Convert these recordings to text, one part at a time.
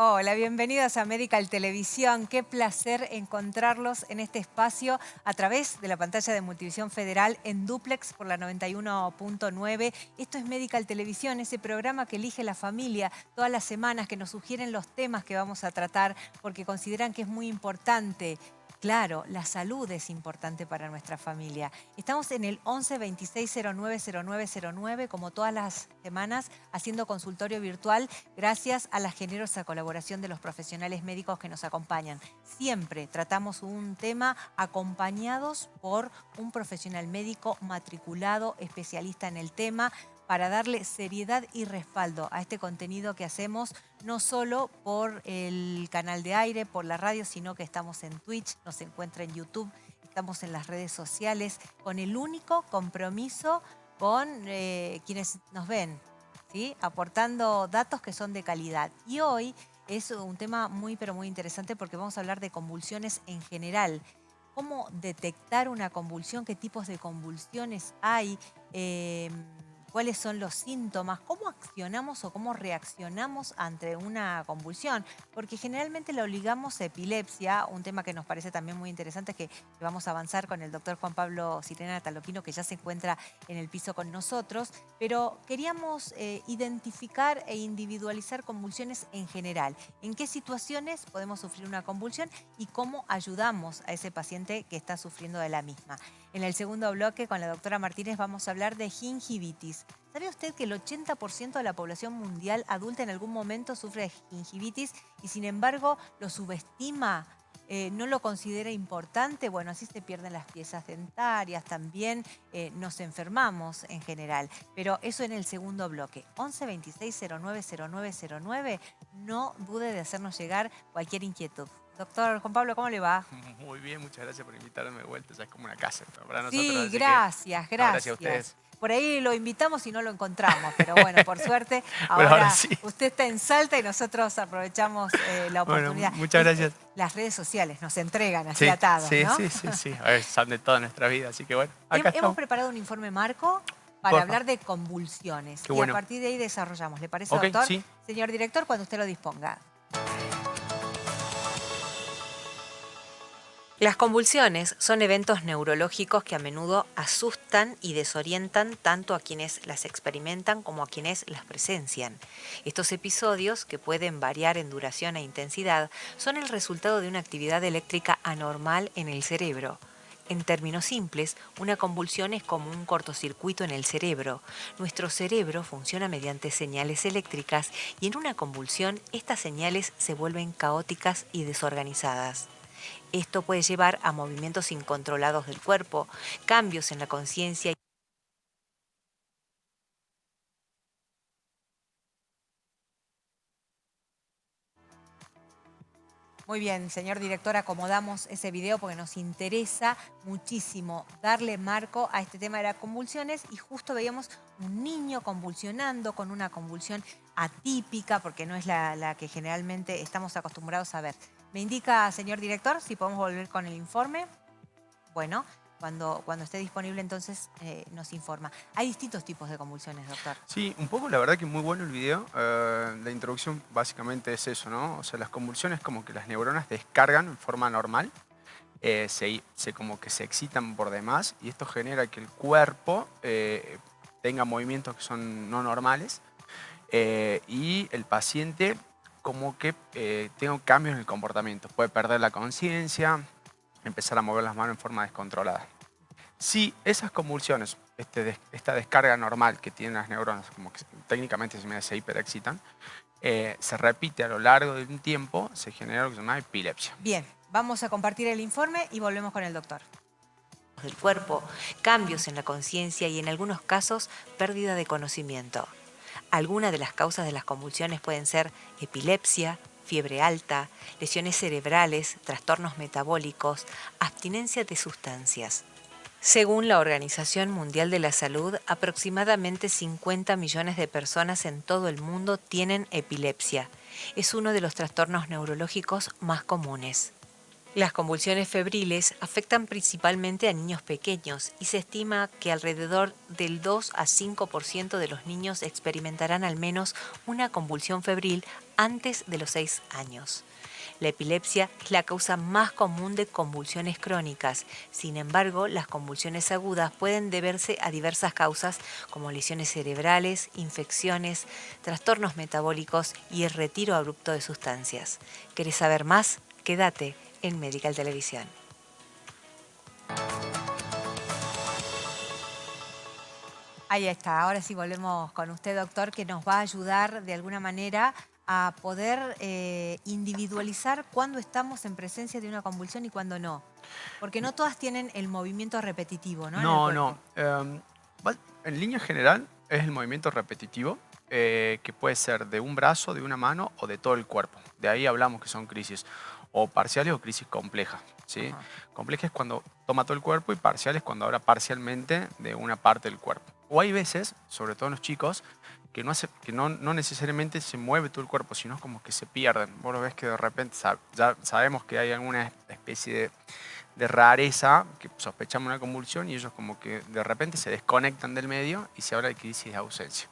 Hola, bienvenidos a Medical Televisión. Qué placer encontrarlos en este espacio a través de la pantalla de Multivisión Federal en dúplex por la 91.9. Esto es Medical Televisión, ese programa que elige la familia todas las semanas, que nos sugieren los temas que vamos a tratar porque consideran que es muy importante. Claro, la salud es importante para nuestra familia. Estamos en el 11 26 09 0909, como todas las semanas, haciendo consultorio virtual gracias a la generosa colaboración de los profesionales médicos que nos acompañan. Siempre tratamos un tema acompañados por un profesional médico matriculado, especialista en el tema, para darle seriedad y respaldo a este contenido que hacemos, no solo por el canal de aire, por la radio, sino que estamos en Twitch, nos encuentra en YouTube, estamos en las redes sociales, con el único compromiso con quienes nos ven, ¿sí? Aportando datos que son de calidad. Y hoy es un tema muy, pero muy interesante porque vamos a hablar de convulsiones en general. ¿Cómo detectar una convulsión? ¿Qué tipos de convulsiones hay? ¿Cuáles son los síntomas? ¿Cómo accionamos o cómo reaccionamos ante una convulsión? Porque generalmente lo ligamos a epilepsia, un tema que nos parece también muy interesante, que vamos a avanzar con el doctor Juan Pablo Sirena Taloquino, que ya se encuentra en el piso con nosotros, pero queríamos identificar e individualizar convulsiones en general. ¿En qué situaciones podemos sufrir una convulsión y cómo ayudamos a ese paciente que está sufriendo de la misma? En el segundo bloque, con la doctora Martínez, vamos a hablar de gingivitis. ¿Sabe usted que el 80% de la población mundial adulta en algún momento sufre de gingivitis y sin embargo lo subestima? No lo considera importante? Bueno, así se pierden las piezas dentarias, también nos enfermamos en general. Pero eso en el segundo bloque. 11 26 09 0909. No dude de hacernos llegar cualquier inquietud. Doctor Juan Pablo, ¿cómo le va? Muy bien, muchas gracias por invitarme de vuelta. Ya es como una casa esto para nosotros, Sí, así que gracias, no, gracias a gracias. ustedes. Por ahí lo invitamos y no lo encontramos, pero bueno, por suerte Pero ahora ahora sí. usted está en Salta y nosotros aprovechamos la Bueno, oportunidad. muchas gracias. Las redes sociales nos entregan así Sí, atados, sí, ¿no? sí, sí, sí. A ver, son de toda nuestra vida, así que bueno, acá Hemos estamos. preparado un informe marco para Porfa, hablar de convulsiones qué y a bueno. partir de ahí desarrollamos. ¿Le parece, Ok, doctor? sí. Señor director, cuando usted lo disponga. Las convulsiones son eventos neurológicos que a menudo asustan y desorientan tanto a quienes las experimentan como a quienes las presencian. Estos episodios, que pueden variar en duración e intensidad, son el resultado de una actividad eléctrica anormal en el cerebro. En términos simples, una convulsión es como un cortocircuito en el cerebro. Nuestro cerebro funciona mediante señales eléctricas y en una convulsión estas señales se vuelven caóticas y desorganizadas. Esto puede llevar a movimientos incontrolados del cuerpo, cambios en la conciencia. Muy bien, señor director, acomodamos ese video porque nos interesa muchísimo darle marco a este tema de las convulsiones y justo veíamos un niño convulsionando con una convulsión atípica porque no es la que generalmente estamos acostumbrados a ver. ¿Me indica, señor director, si podemos volver con el informe? Bueno, cuando esté disponible entonces nos informa. Hay distintos tipos de convulsiones, doctor. Sí, un poco la verdad que muy bueno el video. La introducción básicamente es eso, ¿no? O sea, las convulsiones como que las neuronas descargan en forma normal. Como que se excitan por demás y esto genera que el cuerpo tenga movimientos que son no normales y el paciente como que tenga cambios en el comportamiento. Puede perder la conciencia, empezar a mover las manos en forma descontrolada. Si esas convulsiones, esta descarga normal que tienen las neuronas, como que técnicamente se hiperexcitan, se repite a lo largo de un tiempo, se genera lo que se llama epilepsia. Bien, vamos a compartir el informe y volvemos con el doctor. Del cuerpo, cambios en la conciencia y en algunos casos pérdida de conocimiento. Algunas de las causas de las convulsiones pueden ser epilepsia, fiebre alta, lesiones cerebrales, trastornos metabólicos, abstinencia de sustancias. Según la Organización Mundial de la Salud, aproximadamente 50 millones de personas en todo el mundo tienen epilepsia. Es uno de los trastornos neurológicos más comunes. Las convulsiones febriles afectan principalmente a niños pequeños y se estima que alrededor del 2 a 5% de los niños experimentarán al menos una convulsión febril antes de los 6 años. La epilepsia es la causa más común de convulsiones crónicas. Sin embargo, las convulsiones agudas pueden deberse a diversas causas como lesiones cerebrales, infecciones, trastornos metabólicos y el retiro abrupto de sustancias. ¿Querés saber más? Quédate en Medical Televisión. Ahí está, ahora sí volvemos con usted, doctor, que nos va a ayudar de alguna manera a poder individualizar cuándo estamos en presencia de una convulsión y cuándo no. Porque no todas tienen el movimiento repetitivo, ¿no? En el No, no. cuerpo. En línea general es el movimiento repetitivo, que puede ser de un brazo, de una mano o de todo el cuerpo. De ahí hablamos que son crisis o parciales o crisis complejas, ¿sí? Ajá. Compleja es cuando toma todo el cuerpo y parcial es cuando habla parcialmente de una parte del cuerpo. O hay veces, sobre todo en los chicos, que no necesariamente se mueve todo el cuerpo, sino como que se pierden. Vos lo ves que de repente ya sabemos que hay alguna especie de rareza, que sospechamos una convulsión y ellos como que de repente se desconectan del medio y se habla de crisis de ausencia.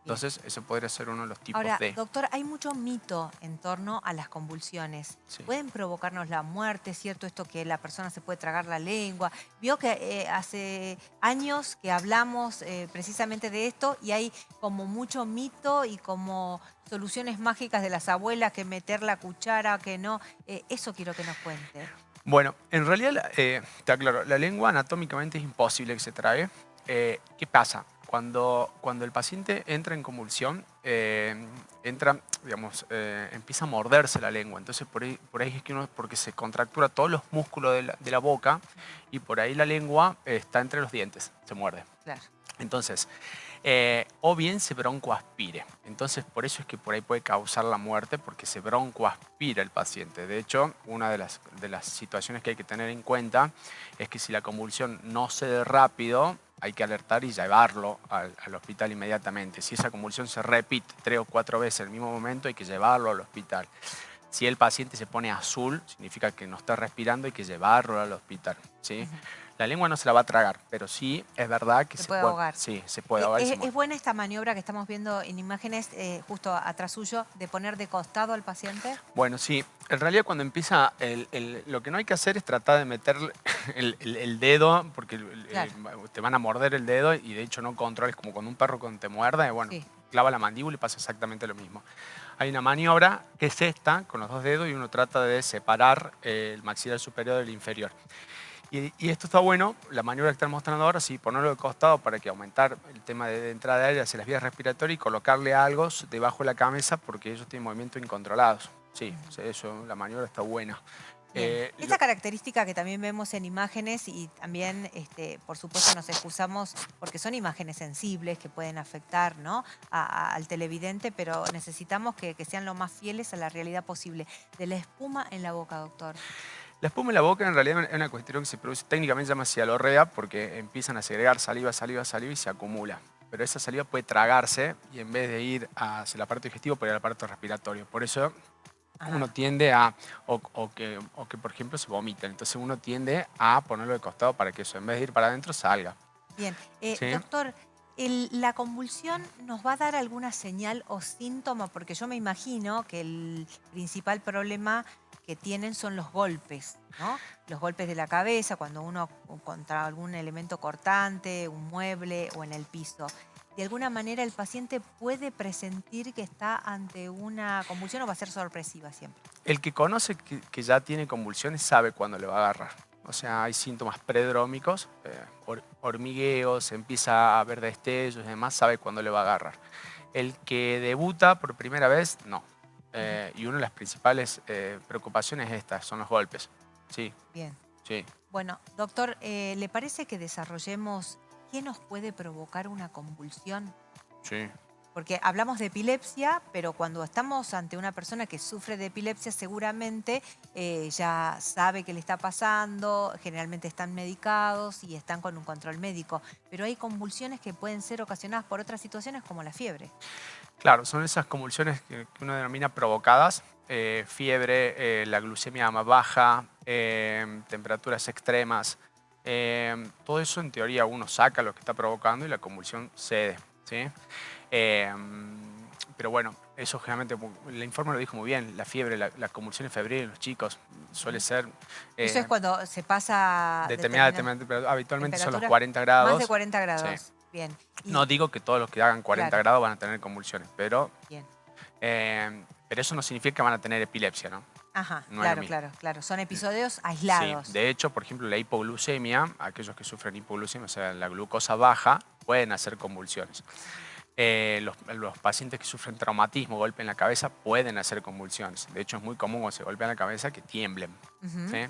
Bien. Entonces, eso podría ser uno de los tipos Ahora, de... doctor, hay mucho mito en torno a las convulsiones. Sí. ¿Pueden provocarnos la muerte? ¿Es cierto esto que la persona se puede tragar la lengua? Vio que hace años que hablamos precisamente de esto y hay como mucho mito y como soluciones mágicas de las abuelas, que meter la cuchara, que no. Eso quiero que nos cuente. Bueno, en realidad, te aclaro, la lengua anatómicamente es imposible que se trague. ¿Qué pasa? Cuando el paciente entra en convulsión, empieza a morderse la lengua. Entonces, por ahí es que porque se contractura todos los músculos de la boca y por ahí la lengua está entre los dientes, se muerde. Claro. Entonces, o bien se broncoaspire. Entonces, por eso es que por ahí puede causar la muerte, porque se broncoaspira el paciente. De hecho, una de las situaciones que hay que tener en cuenta es que si la convulsión no cede rápido, hay que alertar y llevarlo al hospital inmediatamente. Si esa convulsión se repite 3 o 4 veces en el mismo momento, hay que llevarlo al hospital. Si el paciente se pone azul, significa que no está respirando, hay que llevarlo al hospital, ¿sí? La lengua no se la va a tragar, pero sí es verdad que Se puede ahogar. sí, se puede ahogar y se Es muere. buena esta maniobra que estamos viendo en imágenes justo atrás suyo, de poner de costado al paciente. Bueno, sí. En realidad cuando empieza, lo que no hay que hacer es tratar de meter el dedo, porque Claro. te van a morder el dedo y de hecho no controles, como cuando un perro cuando te muerde, bueno, Sí. clava la mandíbula y pasa exactamente lo mismo. Hay una maniobra que es esta, con los dos dedos, y uno trata de separar el maxilar superior del inferior. Y esto está bueno, la maniobra que están mostrando ahora, sí, ponerlo de costado para que aumentar el tema de entrada de aire hacia las vías respiratorias y colocarle algo debajo de la cabeza porque ellos tienen movimientos incontrolados. Sí, eso, la maniobra está buena. Bien. Esta característica que también vemos en imágenes y también, por supuesto, nos excusamos porque son imágenes sensibles que pueden afectar, ¿no? Al televidente, pero necesitamos que sean lo más fieles a la realidad posible. De la espuma en la boca, doctor. La espuma en la boca en realidad es una cuestión que se produce, técnicamente se llama cialorrea porque empiezan a segregar saliva, saliva, saliva y se acumula. Pero esa saliva puede tragarse y en vez de ir hacia el aparato digestivo puede ir al aparato respiratorio. Por eso uno tiende a, o que por ejemplo se vomiten. Entonces uno tiende a ponerlo de costado para que eso en vez de ir para adentro salga. Bien. ¿Sí? Doctor, ¿la convulsión nos va a dar alguna señal o síntoma? Porque yo me imagino que el principal problema que tienen son los golpes, ¿no? Los golpes de la cabeza, cuando uno contra algún elemento cortante, un mueble o en el piso. ¿De alguna manera el paciente puede presentir que está ante una convulsión o va a ser sorpresiva siempre? El que conoce que ya tiene convulsiones sabe cuándo le va a agarrar. O sea, hay síntomas predrómicos, hormigueos, empieza a haber destellos y demás, sabe cuándo le va a agarrar. El que debuta por primera vez, no. Y una de las principales preocupaciones es esta, son los golpes. Sí, Bien. sí. Bueno, doctor, ¿le parece que desarrollemos qué nos puede provocar una convulsión? Sí. Porque hablamos de epilepsia, pero cuando estamos ante una persona que sufre de epilepsia, seguramente ya sabe qué le está pasando, generalmente están medicados y están con un control médico. Pero hay convulsiones que pueden ser ocasionadas por otras situaciones como la fiebre. Claro, son esas convulsiones que uno denomina provocadas, fiebre, la glucemia más baja, temperaturas extremas. Todo eso en teoría uno saca lo que está provocando y la convulsión cede, ¿sí? Pero bueno, eso generalmente, el informe lo dijo muy bien, la fiebre, las convulsiones febriles en los chicos suele ser Eso es cuando se pasa determinada determinada temperatura, habitualmente son los temperatura, 40 más de grados. 40 Sí. grados. Bien. No digo que todos los que hagan 40 Claro. grados van a tener convulsiones, Bien. pero eso no significa que van a tener epilepsia, ¿no? Ajá, No es lo claro, mismo. claro. Son episodios Sí, aislados. de hecho, por ejemplo, la hipoglucemia, aquellos que sufren hipoglucemia, o sea, la glucosa baja, pueden hacer convulsiones. Los pacientes que sufren traumatismo, golpe en la cabeza, pueden hacer convulsiones. De hecho, es muy común cuando se golpean la cabeza que tiemblen. ¿Sí?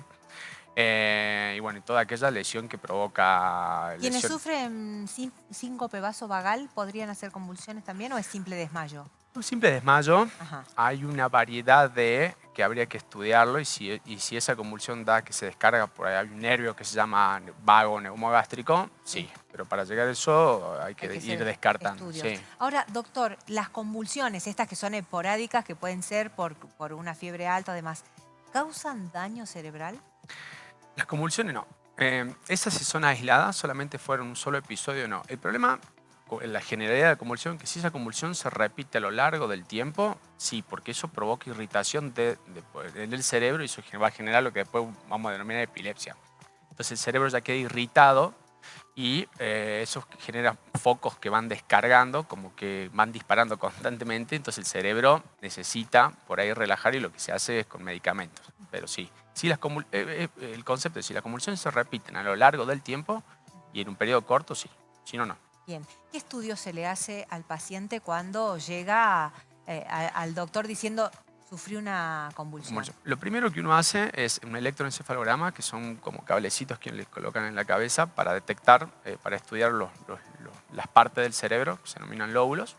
Y bueno, y toda aquella lesión que provoca... ¿Quienes sufren síncope vasovagal podrían hacer convulsiones también o es simple desmayo? Un simple desmayo, Ajá. hay una variedad que habría que estudiarlo y si esa convulsión da que se descarga por ahí, hay un nervio que se llama vago neumogástrico, sí, pero para llegar a eso hay que ir descartando. Sí. Ahora, doctor, las convulsiones, estas que son esporádicas, que pueden ser por una fiebre alta además, ¿causan daño cerebral? Las convulsiones no. Esas si son aisladas, solamente fueron un solo episodio, no. El problema en la generalidad de la convulsión, que si esa convulsión se repite a lo largo del tiempo, sí, porque eso provoca irritación del cerebro y eso va a generar lo que después vamos a denominar epilepsia. Entonces el cerebro ya queda irritado y eso genera focos que van descargando, como que van disparando constantemente, entonces el cerebro necesita por ahí relajar y lo que se hace es con medicamentos. Pero sí, el concepto es si las convulsiones se repiten a lo largo del tiempo y en un periodo corto, sí, si no, no. Bien, ¿qué estudio se le hace al paciente cuando llega al doctor diciendo sufrí una convulsión? Lo primero que uno hace es un electroencefalograma, que son como cablecitos que le colocan en la cabeza para detectar, para estudiar las partes del cerebro, que se denominan lóbulos,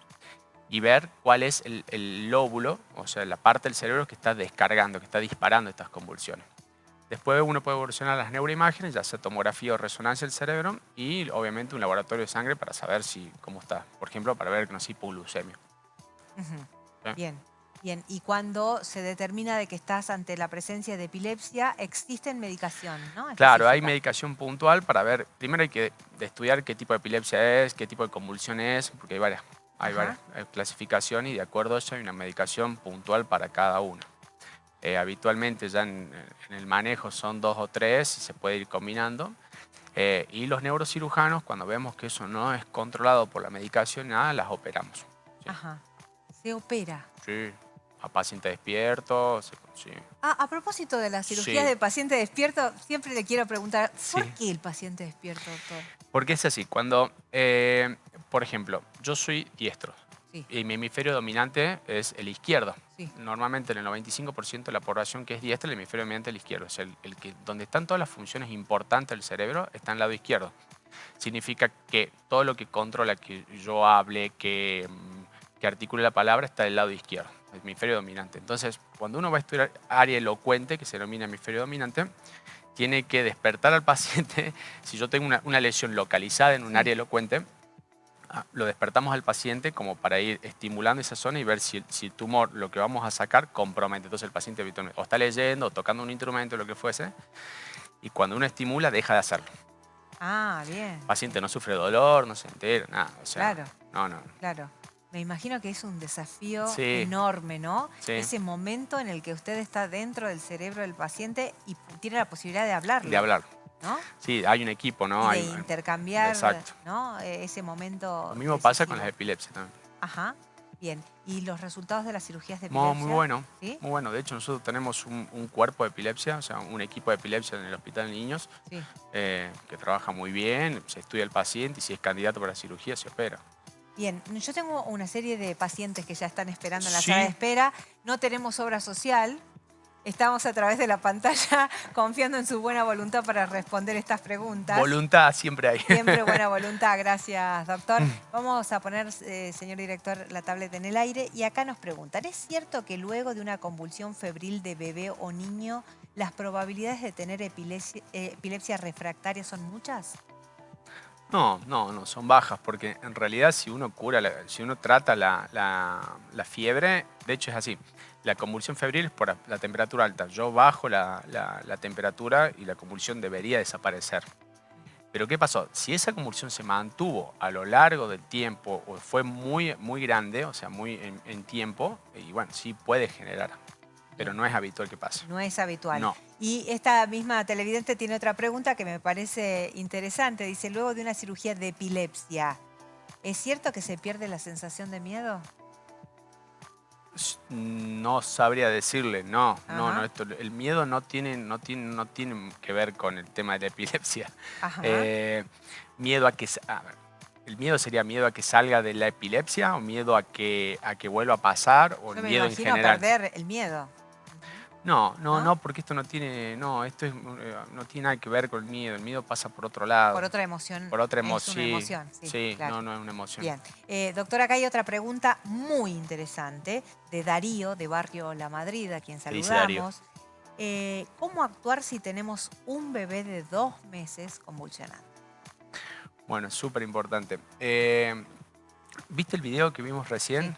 y ver cuál es el lóbulo, o sea, la parte del cerebro que está descargando, que está disparando estas convulsiones. Después uno puede evolucionar las neuroimágenes, ya sea tomografía o resonancia del cerebro, y obviamente un laboratorio de sangre para saber cómo está. Por ejemplo, para ver que no es hipoglucemia. ¿Sí? Bien. Bien, y cuando se determina de que estás ante la presencia de epilepsia, existe medicación, ¿no? Claro, hay medicación puntual para ver, primero hay que estudiar qué tipo de epilepsia es, qué tipo de convulsión es, porque hay varias clasificaciones y de acuerdo a eso hay una medicación puntual para cada una. Habitualmente ya en el manejo son 2 o 3 y se puede ir combinando. Y los neurocirujanos, cuando vemos que eso no es controlado por la medicación, nada, las operamos. ¿Sí? Ajá. ¿Se opera? Sí. A paciente despierto. Sí. A propósito de las cirugías de paciente despierto, siempre le quiero preguntar, ¿por qué el paciente despierto, doctor? Porque es así, cuando, por ejemplo, yo soy diestro y mi hemisferio dominante es el izquierdo. Normalmente en el 95% de la población que es diestra, el hemisferio dominante es el izquierdo. O sea, donde están todas las funciones importantes del cerebro está en el lado izquierdo. Significa que todo lo que controla que yo hable, que articule la palabra, está del lado izquierdo, el hemisferio dominante. Entonces, cuando uno va a estudiar área elocuente, que se denomina hemisferio dominante, tiene que despertar al paciente. Si yo tengo una lesión localizada en un área elocuente, lo despertamos al paciente como para ir estimulando esa zona y ver si el tumor, lo que vamos a sacar, compromete. Entonces el paciente habitualmente o está leyendo o tocando un instrumento, lo que fuese, y cuando uno estimula, deja de hacerlo. Ah, bien. El paciente no sufre dolor, no se entera, nada. O sea, claro. No. Claro. Me imagino que es un desafío Sí. enorme, ¿no? Sí. Ese momento en el que usted está dentro del cerebro del paciente y tiene la posibilidad de hablarlo. De hablar. ¿No? Sí, hay un equipo, ¿no? Y de intercambiar, exacto. ¿no? Ese momento. Lo mismo pasa con las epilepsias también. Ajá. Bien. ¿Y los resultados de las cirugías de epilepsia? Muy bueno. ¿Sí? Muy bueno. De hecho, nosotros tenemos un cuerpo de epilepsia, o sea, un equipo de epilepsia en el Hospital de Niños, que trabaja muy bien, se estudia el paciente y si es candidato para la cirugía se opera. Bien, yo tengo una serie de pacientes que ya están esperando en la sala de espera. No tenemos obra social. Estamos a través de la pantalla confiando en su buena voluntad para responder estas preguntas. Voluntad siempre hay. Siempre buena voluntad, gracias, doctor. Vamos a poner, señor director, la tablet en el aire y acá nos preguntan, ¿es cierto que luego de una convulsión febril de bebé o niño, las probabilidades de tener epilepsia refractaria son muchas? No, son bajas, porque en realidad si uno cura, si uno trata la fiebre, de hecho es así, la convulsión febril es por la temperatura alta. Yo bajo la temperatura y la convulsión debería desaparecer. Pero ¿qué pasó? Si esa convulsión se mantuvo a lo largo del tiempo o fue muy grande, o sea, muy en tiempo, y bueno, sí puede generar, pero Bien. no es habitual que pase. No es habitual. No. Y esta misma televidente tiene otra pregunta que me parece interesante. Dice, luego de una cirugía de epilepsia, ¿es cierto que se pierde la sensación de miedo? No sabría decirle, no, Ajá, el miedo no tiene que ver con el tema de la epilepsia. ajá. Eh, miedo a que, a ver, ¿el miedo sería miedo a que salga de la epilepsia o miedo a que vuelva a pasar o el Yo me miedo en imagino general? perder el miedo. Ujú. ¿No? No, porque esto no tiene, no, esto es, no tiene nada que ver con el miedo pasa por otro lado, Por otra emoción, por otra es una emoción, emoción, sí, sí, claro. no es una emoción. Bien. Doctora, acá hay otra pregunta muy interesante de Darío, de Barrio La Madrid, a quien ¿Qué dice Darío? saludamos. ¿Cómo actuar si tenemos un bebé de 2 meses convulsionando? Bueno, súper importante. ¿Viste el video que vimos Sí. recién?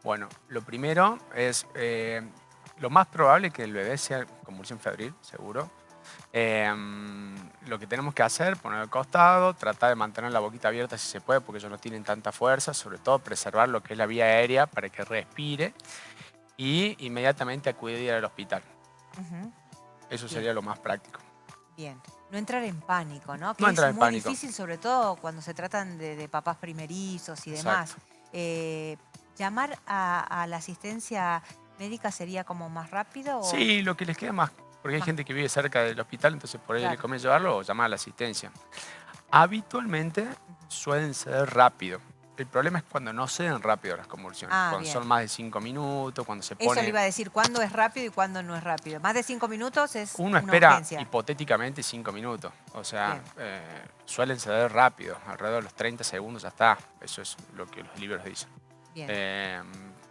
Bueno, lo primero es, lo más probable es que el bebé sea convulsión febril, seguro. Lo que tenemos que hacer, poner al costado, tratar de mantener la boquita abierta si se puede, porque ellos no tienen tanta fuerza, sobre todo preservar lo que es la vía aérea para que respire y inmediatamente acudir al hospital. Ujú. Eso Bien, sería lo más práctico. bien. No entrar en pánico, ¿no? No Que es entrar en muy pánico. difícil, sobre todo cuando se tratan de papás primerizos y demás. Exacto. Eh, ¿Llamar a la asistencia médica sería como más rápido o Sí, lo que les queda más, porque hay más? gente que vive cerca del hospital, entonces por ahí le Claro. conviene llevarlo o llamar a la asistencia. Habitualmente Ujú. suelen ceder rápido. El problema es cuando no ceden rápido las convulsiones, Ah, cuando bien. son más de 5 minutos, cuando se Eso le pone... iba a decir, ¿cuándo es rápido y cuándo no es rápido? Más de 5 minutos es Uno una espera urgencia. hipotéticamente 5 minutos, o sea, Bien, suelen ceder rápido, alrededor de los 30 segundos ya está, eso es lo que los libros dicen. bien. Eh,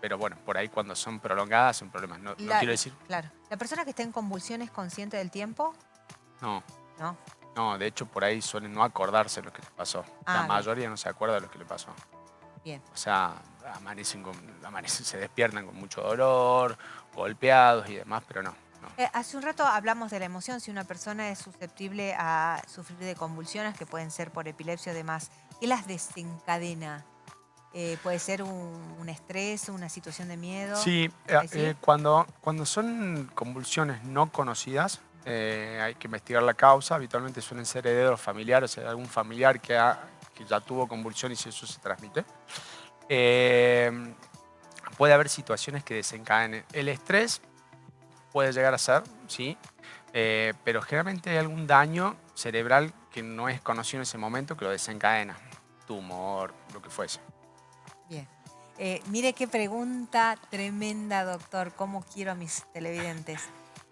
pero bueno, por ahí cuando son prolongadas son problemas. No quiero decir, Claro. ¿La persona que está en convulsiones consciente del tiempo? no, No. no, de hecho por ahí suelen no acordarse de lo que les pasó. La Ah, bien, mayoría no se acuerda de lo que le pasó. bien. O sea, amanecen, se despiertan con mucho dolor, golpeados y demás, pero no. Hace un rato hablamos de la emoción, si una persona es susceptible a sufrir de convulsiones, que pueden ser por epilepsia o demás, ¿qué las desencadena? ¿Puede ser un estrés, una situación de miedo? Sí, ¿Ahí sí? cuando son convulsiones no conocidas, hay que investigar la causa. Habitualmente suelen ser herederos familiares, o sea, algún familiar que ya tuvo convulsiones y eso se transmite. Eh, puede haber situaciones que desencadenen. El estrés puede llegar a ser, sí, pero generalmente hay algún daño cerebral que no es conocido en ese momento que lo desencadena. Tumor, lo que fuese. Bien. Mire qué pregunta tremenda, doctor. ¿Cómo quiero a mis televidentes?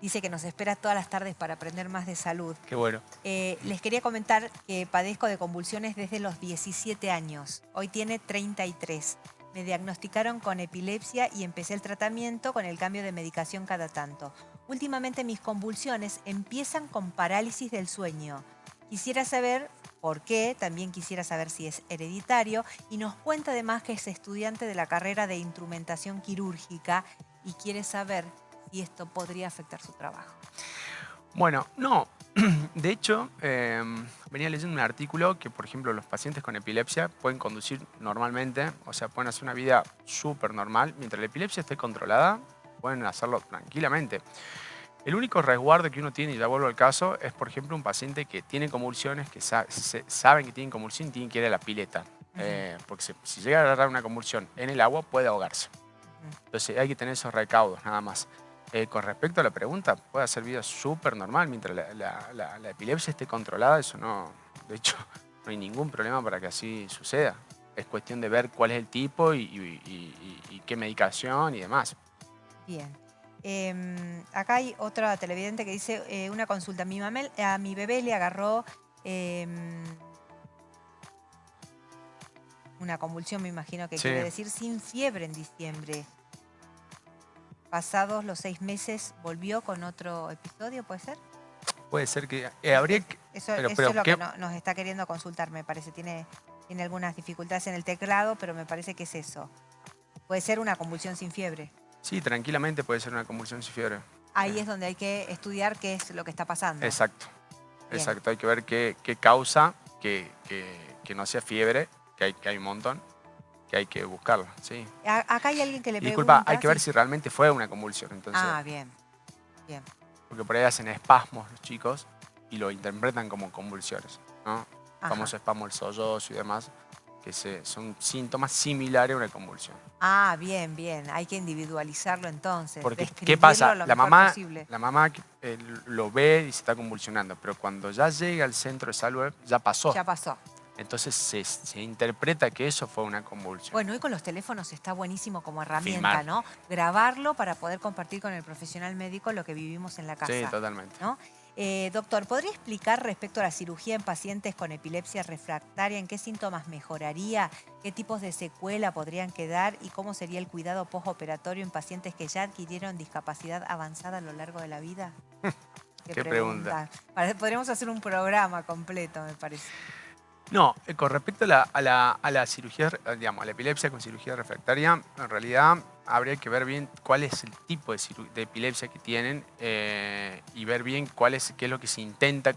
Dice que nos espera todas las tardes para aprender más de salud. Qué bueno. Les quería comentar que padezco de convulsiones desde los 17 años. Hoy tiene 33. Me diagnosticaron con epilepsia y empecé el tratamiento con el cambio de medicación cada tanto. Últimamente mis convulsiones empiezan con parálisis del sueño. Quisiera saber por qué, también quisiera saber si es hereditario y nos cuenta además que es estudiante de la carrera de instrumentación quirúrgica y quiere saber si esto podría afectar su trabajo. Bueno, no. De hecho, venía leyendo un artículo que, por ejemplo, los pacientes con epilepsia pueden conducir normalmente, o sea, pueden hacer una vida súper normal. Mientras la epilepsia esté controlada, pueden hacerlo tranquilamente. El único resguardo que uno tiene, y ya vuelvo al caso, es, por ejemplo, un paciente que tiene convulsiones, que saben que tienen convulsión y tienen que ir a la pileta. Ujú, Porque si llega a agarrar una convulsión en el agua, puede ahogarse. ujú. Entonces hay que tener esos recaudos, nada más. Con respecto a la pregunta, puede hacer vida súper normal mientras la epilepsia esté controlada. Eso no, de hecho, no hay ningún problema para que así suceda. Es cuestión de ver cuál es el tipo y qué medicación y demás. Bien. Acá hay otra televidente que dice una consulta. A mi bebé le agarró una convulsión, me imagino que Sí. quiere decir, sin fiebre en diciembre. Pasados los 6 meses volvió con otro episodio, ¿puede ser? Puede ser que... habría que... Eso pero es lo ¿qué? que nos está queriendo consultar, me parece. Tiene algunas dificultades en el teclado, pero me parece que es eso. Puede ser una convulsión sin fiebre. Sí, tranquilamente puede ser una convulsión sin fiebre. Ahí es donde hay que estudiar qué es lo que está pasando. Exacto. Bien. Exacto, hay que ver qué causa que no sea fiebre, que hay un montón, que hay que buscarla, sí. Acá hay alguien que le Y disculpa, pregunta... hay que ver si realmente fue una convulsión, entonces. Ah, bien, bien. Porque por ahí hacen espasmos los chicos y lo interpretan como convulsiones, ¿no? El famoso espasmo del sollozo y demás, que son síntomas similares a una convulsión. Ah, bien, bien. Hay que individualizarlo entonces. Porque, ¿qué describirlo pasa? lo La mejor mamá posible. lo ve y se está convulsionando, pero cuando ya llega al centro de salud, ya pasó. Ya pasó. Entonces se interpreta que eso fue una convulsión. Bueno, hoy con los teléfonos está buenísimo como herramienta, Filmar. ¿no? Grabarlo para poder compartir con el profesional médico lo que vivimos en la casa. Sí, totalmente. ¿No? Doctor, ¿podría explicar respecto a la cirugía en pacientes con epilepsia refractaria en qué síntomas mejoraría, qué tipos de secuela podrían quedar y cómo sería el cuidado postoperatorio en pacientes que ya adquirieron discapacidad avanzada a lo largo de la vida? Qué pregunta. Podríamos hacer un programa completo, me parece. No, con respecto a la cirugía, digamos, a la epilepsia con cirugía refractaria, en realidad habría que ver bien cuál es el tipo de epilepsia que tienen y ver bien qué es lo que se intenta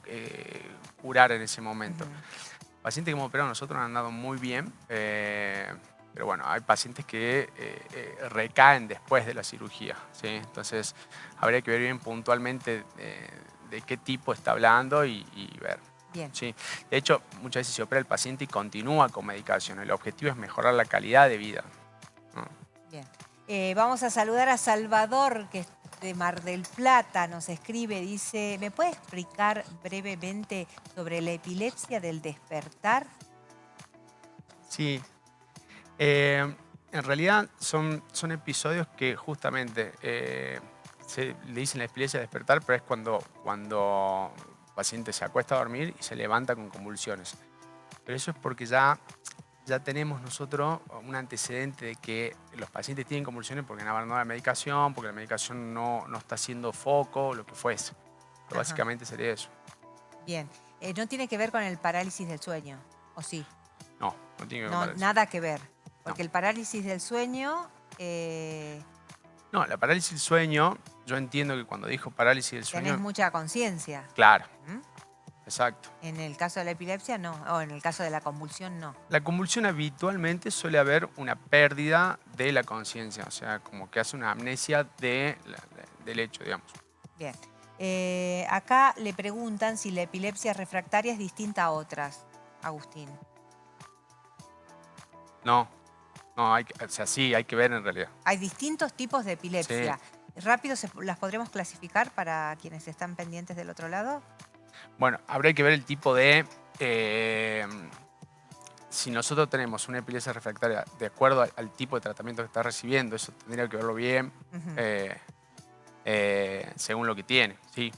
curar en ese momento. Pacientes que hemos operado nosotros han andado muy bien, pero bueno, hay pacientes que recaen después de la cirugía, ¿sí? Entonces habría que ver bien puntualmente de qué tipo está hablando y ver. Bien. Sí. De hecho, muchas veces se opera el paciente y continúa con medicación. El objetivo es mejorar la calidad de vida, ¿no? Bien. Vamos a saludar a Salvador, que es de Mar del Plata. Nos escribe, dice, ¿me puede explicar brevemente sobre la epilepsia del despertar? Sí. En realidad son episodios que justamente se le dicen la epilepsia de despertar, pero es cuando el paciente se acuesta a dormir y se levanta con convulsiones. Pero eso es porque ya tenemos nosotros un antecedente de que los pacientes tienen convulsiones porque han abandonado la medicación, porque la medicación no está haciendo foco, lo que fuese. Pero básicamente sería eso. Bien. ¿No tiene que ver con el parálisis del sueño? ¿O sí? No, no tiene que ver con parálisis. Nada que ver. Porque No. el parálisis del sueño... No, la parálisis del sueño, yo entiendo que cuando dijo parálisis del sueño... Tenés mucha conciencia. Claro, exacto. En el caso de la epilepsia, no. O en el caso de la convulsión, no. La convulsión habitualmente suele haber una pérdida de la conciencia, o sea, como que hace una amnesia del hecho, digamos. Bien. Acá le preguntan si la epilepsia refractaria es distinta a otras, Agustín. No, sí, hay que ver en realidad. Hay distintos tipos de epilepsia. Sí. ¿Rápido las podremos clasificar para quienes están pendientes del otro lado? Bueno, habría que ver el tipo de... si nosotros tenemos una epilepsia refractaria de acuerdo al tipo de tratamiento que está recibiendo, eso tendría que verlo bien, según lo que tiene, sí.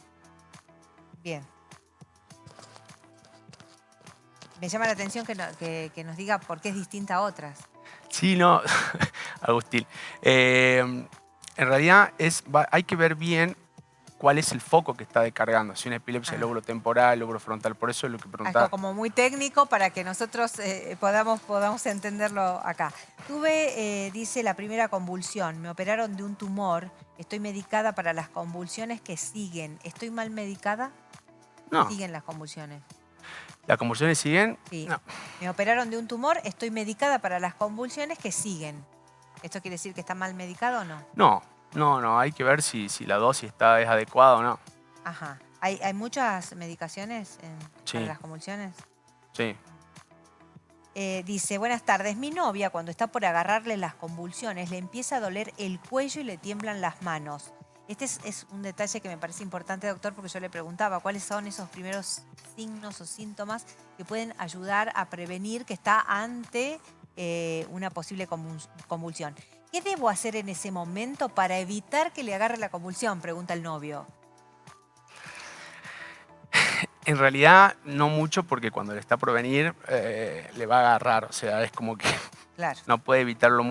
Bien. Me llama la atención que nos diga por qué es distinta a otras. Sí, no, Agustín. En realidad hay que ver bien cuál es el foco que está descargando. Si una epilepsia lóbulo temporal, lóbulo frontal, por eso es lo que preguntaba. Algo como muy técnico para que nosotros podamos entenderlo acá. Tuve, dice, la primera convulsión. Me operaron de un tumor. Estoy medicada para las convulsiones que siguen. ¿Estoy mal medicada? No. Siguen las convulsiones. ¿Las convulsiones siguen? Sí. No. Me operaron de un tumor. Estoy medicada para las convulsiones que siguen. ¿Esto quiere decir que está mal medicado o no? No, hay que ver si la dosis es adecuada o no. Ajá. ¿Hay muchas medicaciones para las convulsiones? Sí. Dice, buenas tardes, mi novia cuando está por agarrarle las convulsiones le empieza a doler el cuello y le tiemblan las manos. Este es un detalle que me parece importante, doctor, porque yo le preguntaba cuáles son esos primeros signos o síntomas que pueden ayudar a prevenir que está ante una posible convulsión. ¿Qué debo hacer en ese momento para evitar que le agarre la convulsión? Pregunta el novio. En realidad no mucho porque cuando le está por venir le va a agarrar, o sea, es como que no puede evitarlo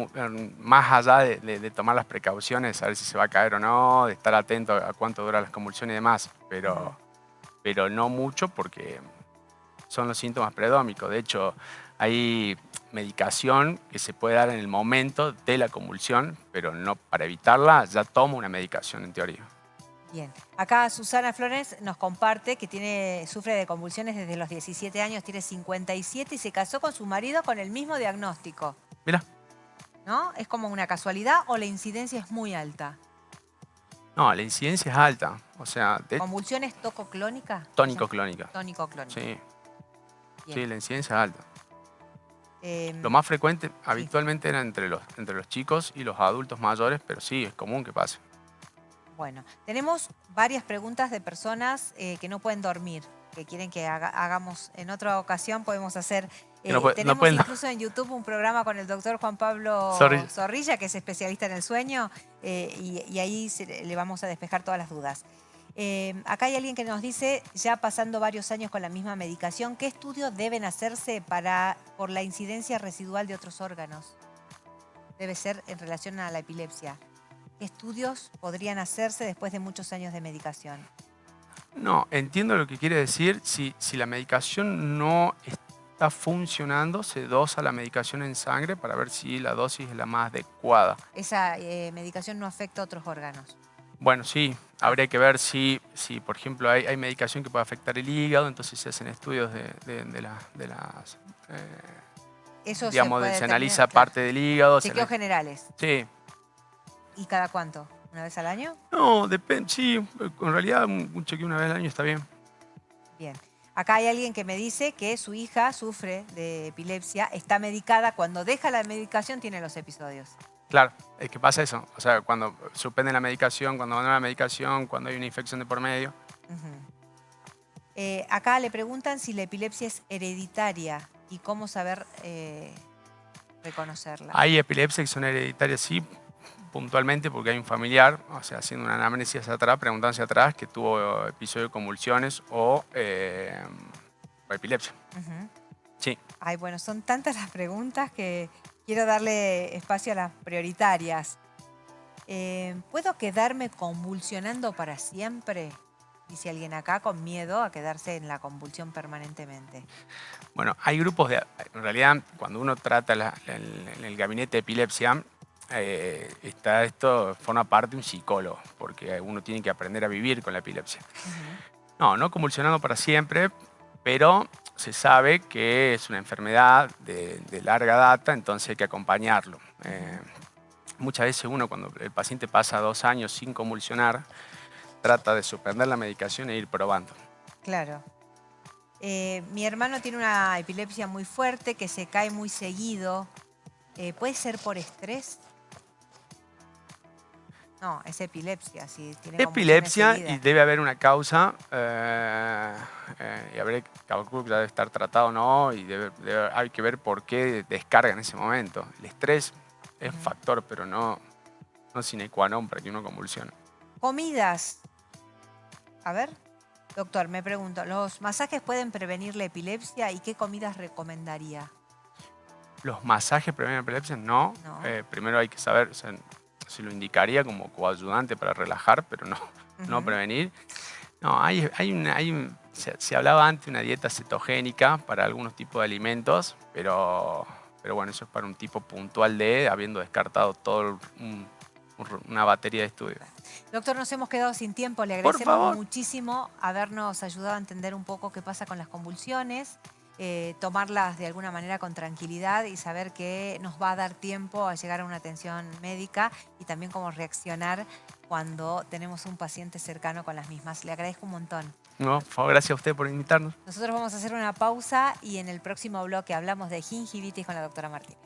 más allá de tomar las precauciones, a ver si se va a caer o no, de estar atento a cuánto duran las convulsiones y demás, pero pero no mucho porque son los síntomas predómicos. De hecho, hay medicación que se puede dar en el momento de la convulsión, pero no para evitarla, ya toma una medicación en teoría. Bien. Acá Susana Flores nos comparte que sufre de convulsiones desde los 17 años, tiene 57 y se casó con su marido con el mismo diagnóstico. Mira, ¿No? ¿Es como una casualidad o la incidencia es muy alta? no, la incidencia es alta, o sea, ¿Convulsiones tococlónica? tónico-clónica. Tónico-clónica. Sí, Bien. sí, la incidencia es alta. Lo Em, más frecuente sí. habitualmente era entre los chicos y los adultos mayores, pero sí, es común que pase. Bueno, tenemos varias preguntas de personas que no pueden dormir, que quieren que hagamos en otra ocasión, podemos hacer... Que no tenemos pueden... incluso en YouTube un programa con el doctor Juan Pablo Sorry. Zorrilla, que es especialista en el sueño, y ahí le vamos a despejar todas las dudas. Acá hay alguien que nos dice, ya pasando varios años con la misma medicación, ¿qué estudios deben hacerse por la incidencia residual de otros órganos? Debe ser en relación a la epilepsia. ¿Qué estudios podrían hacerse después de muchos años de medicación? No, entiendo lo que quiere decir. Si la medicación no está funcionando, se dosa la medicación en sangre para ver si la dosis es la más adecuada. Esa medicación no afecta a otros órganos. Bueno, sí, habría que ver si por ejemplo, hay medicación que puede afectar el hígado, entonces se hacen estudios de las... Eso digamos, puede se determinar, analiza claro. parte del hígado. Chequeos generales. Sí. ¿Y cada cuánto? ¿Una vez al año? No, depende, sí, en realidad un chequeo una vez al año está bien. Bien. Acá hay alguien que me dice que su hija sufre de epilepsia, está medicada, cuando deja la medicación tiene los episodios. Claro, es que pasa eso. O sea, cuando suspenden la medicación, cuando abandonan la medicación, cuando hay una infección de por medio. Acá le preguntan si la epilepsia es hereditaria y cómo saber reconocerla. Hay epilepsias que son hereditarias, sí, puntualmente porque hay un familiar, o sea, haciendo una anamnesis hacia atrás, preguntando hacia atrás, que tuvo episodio de convulsiones o epilepsia. Sí. Ay, bueno, son tantas las preguntas que quiero darle espacio a las prioritarias. ¿Puedo quedarme convulsionando para siempre? Dice alguien acá, con miedo a quedarse en la convulsión permanentemente. Bueno, hay grupos de... En realidad, cuando uno trata en el gabinete de epilepsia, forma parte de un psicólogo, porque uno tiene que aprender a vivir con la epilepsia. No convulsionando para siempre, pero se sabe que es una enfermedad de larga data, entonces hay que acompañarlo. Muchas veces uno, cuando el paciente pasa 2 años sin convulsionar, trata de suspender la medicación e ir probando. Claro. Mi hermano tiene una epilepsia muy fuerte, que se cae muy seguido. ¿Puede ser por estrés? No, es epilepsia. Si tiene Epilepsia y debe haber una causa, y calculo que ya debe estar tratado o no, y hay que ver por qué descarga en ese momento. El estrés es un factor, pero no sine qua non para que uno convulsione. Comidas. A ver, doctor, me pregunto, ¿los masajes pueden prevenir la epilepsia y qué comidas recomendaría? Los masajes previenen la epilepsia, no. Primero hay que saber, o sea, se lo indicaría como coayudante para relajar, pero no prevenir. No, se hablaba antes de una dieta cetogénica para algunos tipos de alimentos, pero bueno, eso es para un tipo puntual habiendo descartado todo una batería de estudios. Doctor, nos hemos quedado sin tiempo. Le agradecemos muchísimo habernos ayudado a entender un poco qué pasa con las convulsiones, tomarlas de alguna manera con tranquilidad y saber que nos va a dar tiempo a llegar a una atención médica y también cómo reaccionar cuando tenemos un paciente cercano con las mismas. Le agradezco un montón. No, por favor, gracias a usted por invitarnos. Nosotros vamos a hacer una pausa y en el próximo bloque hablamos de gingivitis con la doctora Martínez.